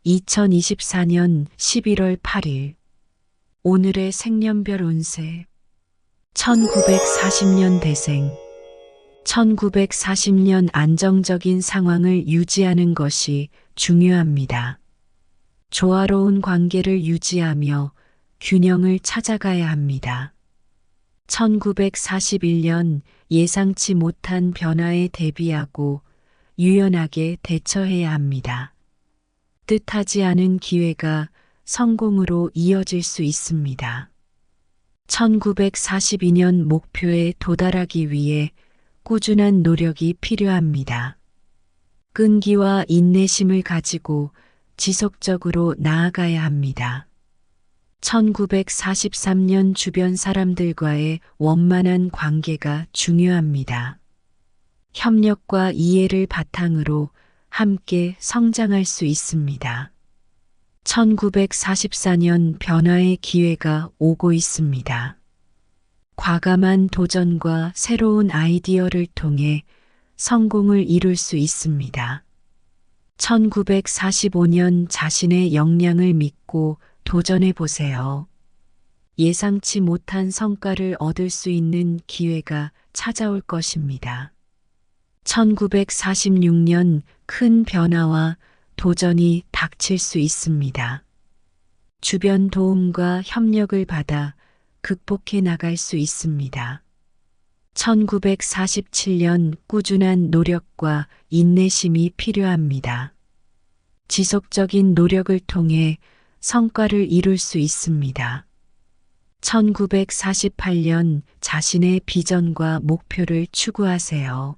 2024년 11월 8일 오늘의 생년별 운세 1940년 대생 1940년 안정적인 상황을 유지하는 것이 중요합니다. 조화로운 관계를 유지하며 균형을 찾아가야 합니다. 1941년 예상치 못한 변화에 대비하고 유연하게 대처해야 합니다. 뜻하지 않은 기회가 성공으로 이어질 수 있습니다. 1942년 목표에 도달하기 위해 꾸준한 노력이 필요합니다. 끈기와 인내심을 가지고 지속적으로 나아가야 합니다. 1943년 주변 사람들과의 원만한 관계가 중요합니다. 협력과 이해를 바탕으로 함께 성장할 수 있습니다. 1944년 변화의 기회가 오고 있습니다. 과감한 도전과 새로운 아이디어를 통해 성공을 이룰 수 있습니다. 1945년 자신의 역량을 믿고 도전해 보세요. 예상치 못한 성과를 얻을 수 있는 기회가 찾아올 것입니다. 1946년 큰 변화와 도전이 닥칠 수 있습니다. 주변 도움과 협력을 받아 극복해 나갈 수 있습니다. 1947년 꾸준한 노력과 인내심이 필요합니다. 지속적인 노력을 통해 성과를 이룰 수 있습니다. 1948년 자신의 비전과 목표를 추구하세요.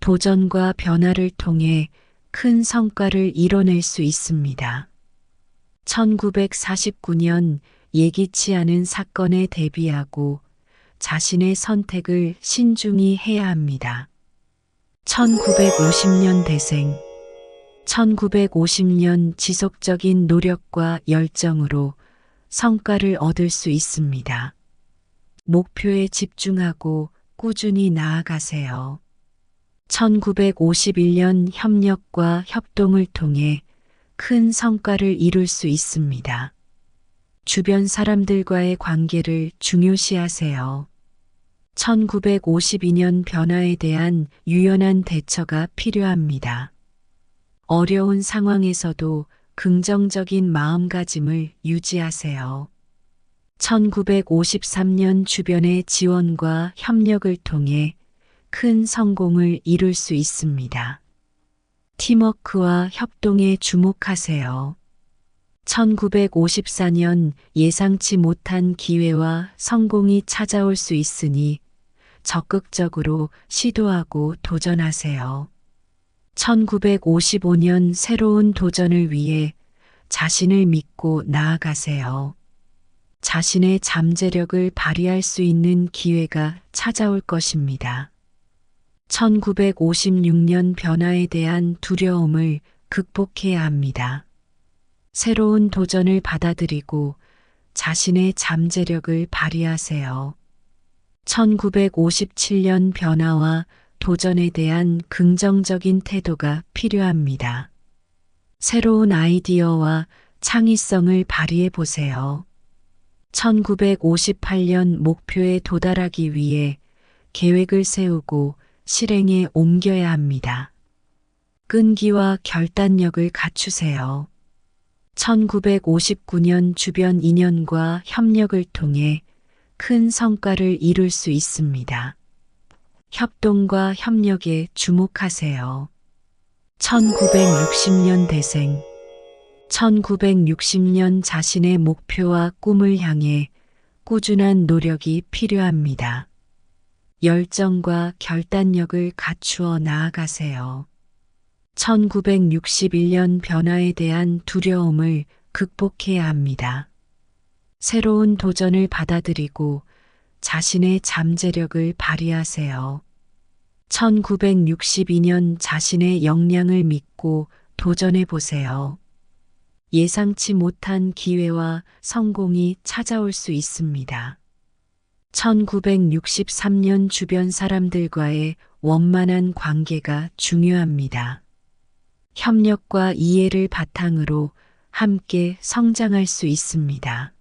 도전과 변화를 통해 큰 성과를 이뤄낼 수 있습니다. 1949년 예기치 않은 사건에 대비하고 자신의 선택을 신중히 해야 합니다. 1950년 대생 1950년 지속적인 노력과 열정으로 성과를 얻을 수 있습니다. 목표에 집중하고 꾸준히 나아가세요. 1951년 협력과 협동을 통해 큰 성과를 이룰 수 있습니다. 주변 사람들과의 관계를 중요시하세요. 1952년 변화에 대한 유연한 대처가 필요합니다. 어려운 상황에서도 긍정적인 마음가짐을 유지하세요. 1953년 주변의 지원과 협력을 통해 큰 성공을 이룰 수 있습니다. 팀워크와 협동에 주목하세요. 1954년 예상치 못한 기회와 성공이 찾아올 수 있으니 적극적으로 시도하고 도전하세요. 1955년 새로운 도전을 위해 자신을 믿고 나아가세요. 자신의 잠재력을 발휘할 수 있는 기회가 찾아올 것입니다. 1956년 변화에 대한 두려움을 극복해야 합니다. 새로운 도전을 받아들이고 자신의 잠재력을 발휘하세요. 1957년 변화와 도전에 대한 긍정적인 태도가 필요합니다. 새로운 아이디어와 창의성을 발휘해 보세요. 1958년 목표에 도달하기 위해 계획을 세우고 실행에 옮겨야 합니다. 끈기와 결단력을 갖추세요. 1959년 주변 인연과 협력을 통해 큰 성과를 이룰 수 있습니다. 협동과 협력에 주목하세요. 1960년 대생 1960년 자신의 목표와 꿈을 향해 꾸준한 노력이 필요합니다. 열정과 결단력을 갖추어 나아가세요. 1961년 변화에 대한 두려움을 극복해야 합니다. 새로운 도전을 받아들이고 자신의 잠재력을 발휘하세요. 1962년 자신의 역량을 믿고 도전해 보세요. 예상치 못한 기회와 성공이 찾아올 수 있습니다. 1963년 주변 사람들과의 원만한 관계가 중요합니다. 협력과 이해를 바탕으로 함께 성장할 수 있습니다.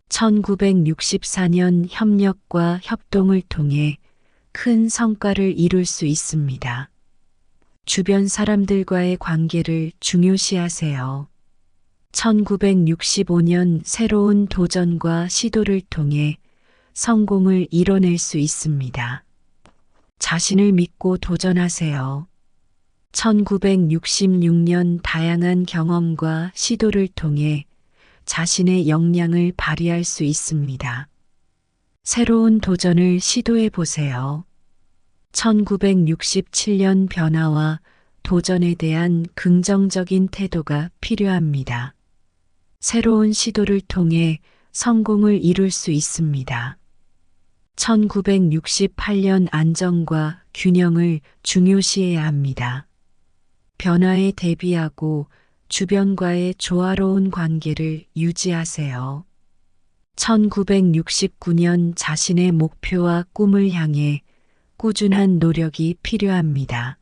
1964년 협력과 협동을 통해 큰 성과를 이룰 수 있습니다. 주변 사람들과의 관계를 중요시하세요. 1965년 새로운 도전과 시도를 통해 성공을 이뤄낼 수 있습니다. 자신을 믿고 도전하세요. 1966년 다양한 경험과 시도를 통해 자신의 역량을 발휘할 수 있습니다. 새로운 도전을 시도해 보세요. 1967년 변화와 도전에 대한 긍정적인 태도가 필요합니다. 새로운 시도를 통해 성공을 이룰 수 있습니다. 1968년 안정과 균형을 중요시해야 합니다. 변화에 대비하고 주변과의 조화로운 관계를 유지하세요. 1969년 자신의 목표와 꿈을 향해 꾸준한 노력이 필요합니다.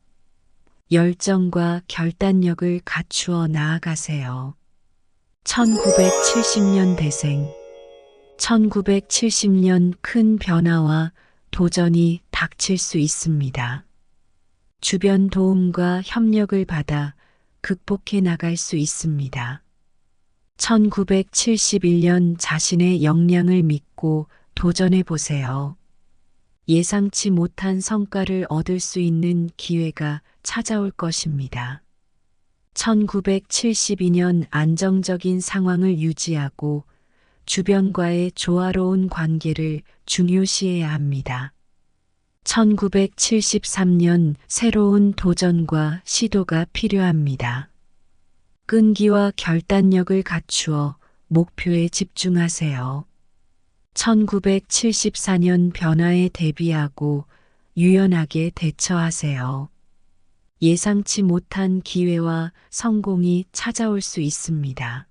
열정과 결단력을 갖추어 나아가세요. 1970년 대생 1970년 큰 변화와 도전이 닥칠 수 있습니다. 주변 도움과 협력을 받아 극복해 나갈 수 있습니다. 1971년 자신의 역량을 믿고 도전해 보세요. 예상치 못한 성과를 얻을 수 있는 기회가 찾아올 것입니다. 1972년 안정적인 상황을 유지하고 주변과의 조화로운 관계를 중요시해야 합니다. 1973년 새로운 도전과 시도가 필요합니다. 끈기와 결단력을 갖추어 목표에 집중하세요. 1974년 변화에 대비하고 유연하게 대처하세요. 예상치 못한 기회와 성공이 찾아올 수 있습니다.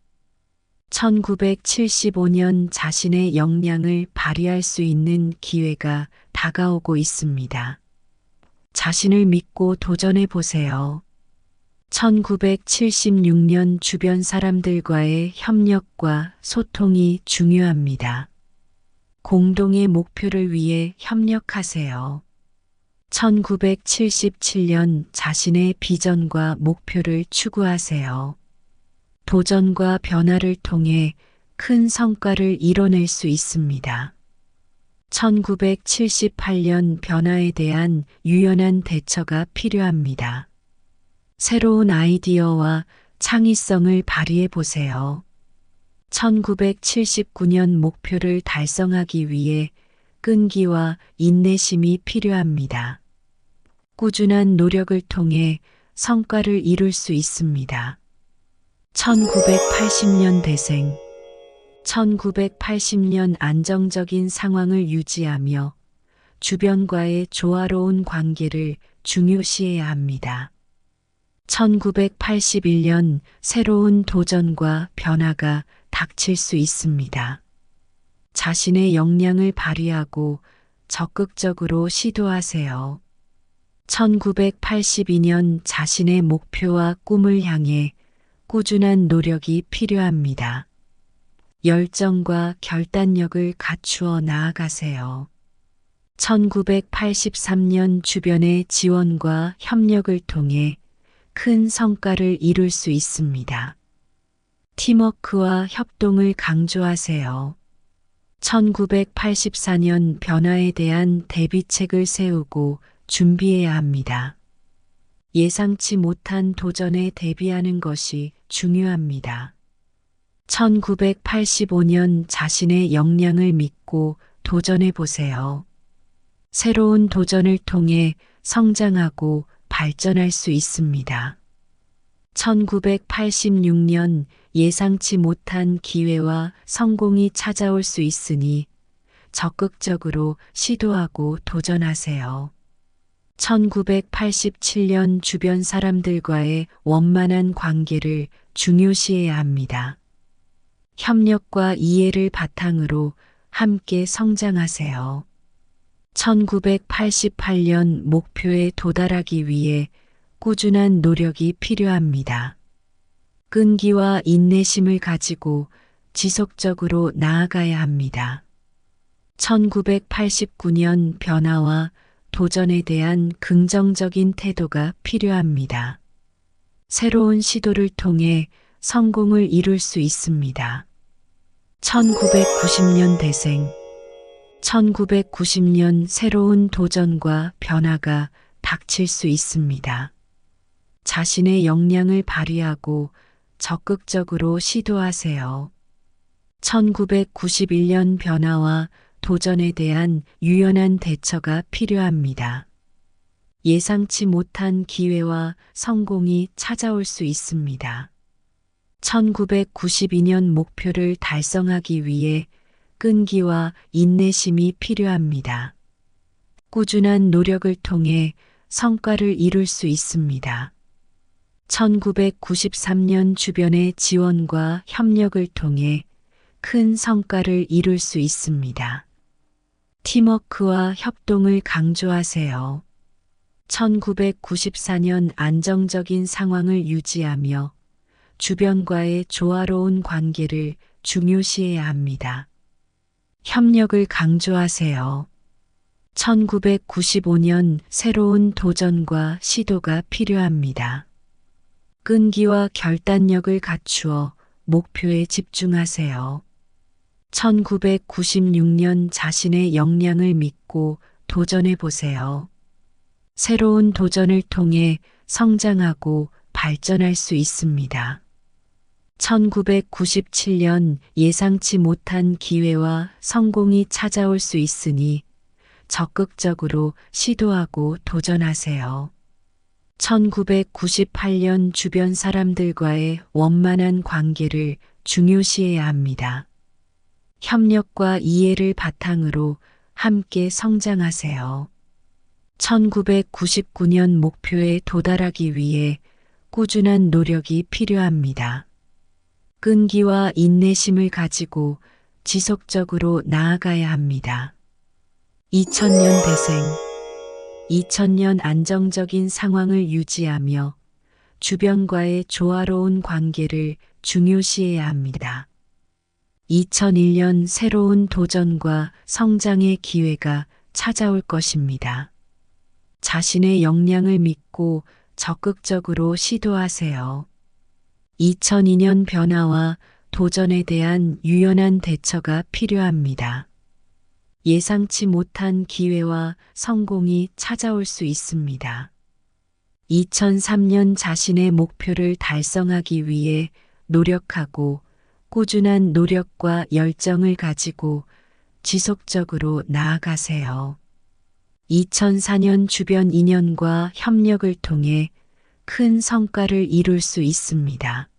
1975년 자신의 역량을 발휘할 수 있는 기회가 다가오고 있습니다. 자신을 믿고 도전해 보세요. 1976년 주변 사람들과의 협력과 소통이 중요합니다. 공동의 목표를 위해 협력하세요. 1977년 자신의 비전과 목표를 추구하세요. 도전과 변화를 통해 큰 성과를 이뤄낼 수 있습니다. 1978년 변화에 대한 유연한 대처가 필요합니다. 새로운 아이디어와 창의성을 발휘해 보세요. 1979년 목표를 달성하기 위해 끈기와 인내심이 필요합니다. 꾸준한 노력을 통해 성과를 이룰 수 있습니다. 1980년 대생 1980년 안정적인 상황을 유지하며 주변과의 조화로운 관계를 중요시해야 합니다. 1981년 새로운 도전과 변화가 닥칠 수 있습니다. 자신의 역량을 발휘하고 적극적으로 시도하세요. 1982년 자신의 목표와 꿈을 향해 꾸준한 노력이 필요합니다. 열정과 결단력을 갖추어 나아가세요. 1983년 주변의 지원과 협력을 통해 큰 성과를 이룰 수 있습니다. 팀워크와 협동을 강조하세요. 1984년 변화에 대한 대비책을 세우고 준비해야 합니다. 예상치 못한 도전에 대비하는 것이 중요합니다. 1985년 자신의 역량을 믿고 도전해 보세요. 새로운 도전을 통해 성장하고 발전할 수 있습니다. 1986년 예상치 못한 기회와 성공이 찾아올 수 있으니 적극적으로 시도하고 도전하세요. 1987년 주변 사람들과의 원만한 관계를 중요시해야 합니다. 협력과 이해를 바탕으로 함께 성장하세요. 1988년 목표에 도달하기 위해 꾸준한 노력이 필요합니다. 끈기와 인내심을 가지고 지속적으로 나아가야 합니다. 1989년 변화와 도전에 대한 긍정적인 태도가 필요합니다. 새로운 시도를 통해 성공을 이룰 수 있습니다. 1990년 대생 1990년 새로운 도전과 변화가 닥칠 수 있습니다. 자신의 역량을 발휘하고 적극적으로 시도하세요. 1991년 변화와 도전에 대한 유연한 대처가 필요합니다. 예상치 못한 기회와 성공이 찾아올 수 있습니다. 1992년 목표를 달성하기 위해 끈기와 인내심이 필요합니다. 꾸준한 노력을 통해 성과를 이룰 수 있습니다. 1993년 주변의 지원과 협력을 통해 큰 성과를 이룰 수 있습니다. 팀워크와 협동을 강조하세요. 1994년 안정적인 상황을 유지하며 주변과의 조화로운 관계를 중요시해야 합니다. 협력을 강조하세요. 1995년 새로운 도전과 시도가 필요합니다. 끈기와 결단력을 갖추어 목표에 집중하세요. 1996년 자신의 역량을 믿고 도전해 보세요. 새로운 도전을 통해 성장하고 발전할 수 있습니다. 1997년 예상치 못한 기회와 성공이 찾아올 수 있으니 적극적으로 시도하고 도전하세요. 1998년 주변 사람들과의 원만한 관계를 중요시해야 합니다. 협력과 이해를 바탕으로 함께 성장하세요. 1999년 목표에 도달하기 위해 꾸준한 노력이 필요합니다. 끈기와 인내심을 가지고 지속적으로 나아가야 합니다. 2000년 대생 2000년 안정적인 상황을 유지하며 주변과의 조화로운 관계를 중요시해야 합니다. 2001년 새로운 도전과 성장의 기회가 찾아올 것입니다. 자신의 역량을 믿고 적극적으로 시도하세요. 2002년 변화와 도전에 대한 유연한 대처가 필요합니다. 예상치 못한 기회와 성공이 찾아올 수 있습니다. 2003년 자신의 목표를 달성하기 위해 노력하고 꾸준한 노력과 열정을 가지고 지속적으로 나아가세요. 2004년 주변 인연과 협력을 통해 큰 성과를 이룰 수 있습니다.